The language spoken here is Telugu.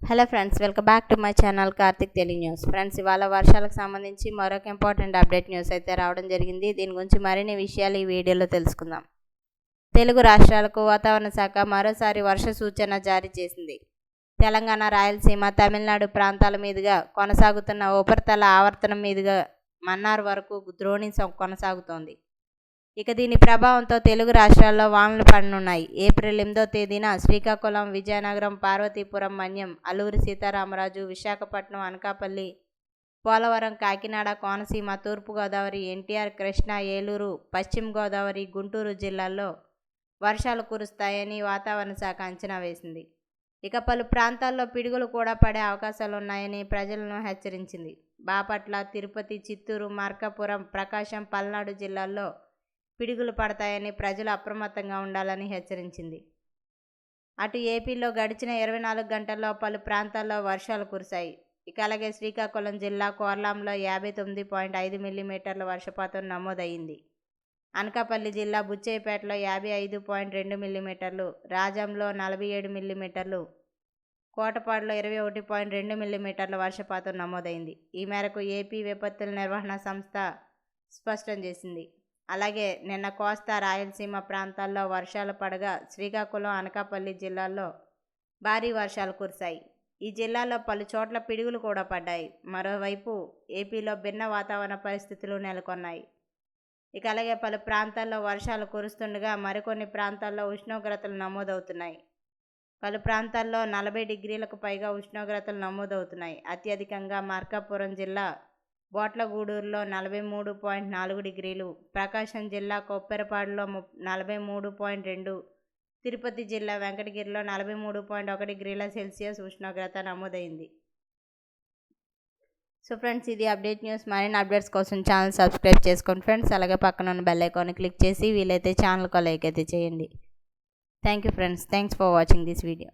Hello friends, welcome back to my channel Karthik Telugu news. Friends, ఇవాళ వర్షాలకు సంబంధించి మరొక ఇంపార్టెంట్ అప్డేట్ న్యూస్ అయితే రావడం జరిగింది. దీని గురించి మరిన్ని విషయాలు ఈ వీడియోలో తెలుసుకుందాం. తెలుగు రాష్ట్రాలకు వాతావరణ శాఖ మరోసారి వర్ష సూచన జారీ చేసింది. తెలంగాణ, రాయలసీమ, తమిళనాడు ప్రాంతాల మీదుగా కొనసాగుతున్న ఉపరితల ఆవర్తనం మీదుగా మన్నార్ వరకు ద్రోణి కొనసాగుతోంది. ఇక దీని ప్రభావంతో తెలుగు రాష్ట్రాల్లో వానలు పడనున్నాయి. ఏప్రిల్ 8వ తేదీన శ్రీకాకుళం, విజయనగరం, పార్వతీపురం, మన్యం, అల్లూరి సీతారామరాజు, విశాఖపట్నం, అనకాపల్లి, పోలవరం, కాకినాడ, కోనసీమ, తూర్పుగోదావరి, ఎన్టీఆర్, కృష్ణా, ఏలూరు, పశ్చిమ గోదావరి, గుంటూరు జిల్లాల్లో వర్షాలు కురుస్తాయని వాతావరణ శాఖ అంచనా వేసింది. ఇక పలు ప్రాంతాల్లో పిడుగులు కూడా పడే అవకాశాలున్నాయని ప్రజలను హెచ్చరించింది. బాపట్ల, తిరుపతి, చిత్తూరు, మార్కాపురం, ప్రకాశం, పల్నాడు జిల్లాల్లో పిడుగులు పడతాయని ప్రజలు అప్రమత్తంగా ఉండాలని హెచ్చరించింది. అటు ఏపీలో గడిచిన 24 గంటల్లో పలు ప్రాంతాల్లో వర్షాలు కురిశాయి. ఇక అలాగే శ్రీకాకుళం జిల్లా కోర్లాంలో 59.5 మిల్లీమీటర్ల వర్షపాతం నమోదయ్యింది. అనకాపల్లి జిల్లా బుచ్చేపేటలో 55.2 మిల్లీమీటర్లు, రాజంలో 47 మిల్లీమీటర్లు, కోటపాడులో 21.2 మిల్లీమీటర్ల వర్షపాతం నమోదైంది. ఈ మేరకు ఏపీ విపత్తుల నిర్వహణ సంస్థ స్పష్టం చేసింది. అలాగే నిన్న కోస్తా, రాయలసీమ ప్రాంతాల్లో వర్షాలు పడగా శ్రీకాకుళం, అనకాపల్లి జిల్లాల్లో భారీ వర్షాలు కురిశాయి. ఈ జిల్లాలో పలు చోట్ల పిడుగులు కూడా పడ్డాయి. మరోవైపు ఏపీలో భిన్న వాతావరణ పరిస్థితులు నెలకొన్నాయి. ఇక అలాగే పలు ప్రాంతాల్లో వర్షాలు కురుస్తుండగా మరికొన్ని ప్రాంతాల్లో ఉష్ణోగ్రతలు నమోదవుతున్నాయి. పలు ప్రాంతాల్లో 40 డిగ్రీలకు పైగా ఉష్ణోగ్రతలు నమోదవుతున్నాయి. అత్యధికంగా మార్కాపురం జిల్లా బోట్లగూడూరులో 43.4 డిగ్రీలు, ప్రకాశం జిల్లా కొప్పెరపాడులో 43.2, తిరుపతి జిల్లా వెంకటగిరిలో 43.1 డిగ్రీల సెల్సియస్ ఉష్ణోగ్రత నమోదైంది. సో ఫ్రెండ్స్, ఇది అప్డేట్ న్యూస్. మరిన్ని అప్డేట్స్ కోసం ఛానల్ సబ్స్క్రైబ్ చేసుకోండి ఫ్రెండ్స్. అలాగే పక్కన ఉన్న బెల్ ఐకాన్ని క్లిక్ చేసి వీలైతే ఛానల్కి లైక్ అయితే చేయండి. Thank you friends. Thanks for watching this video.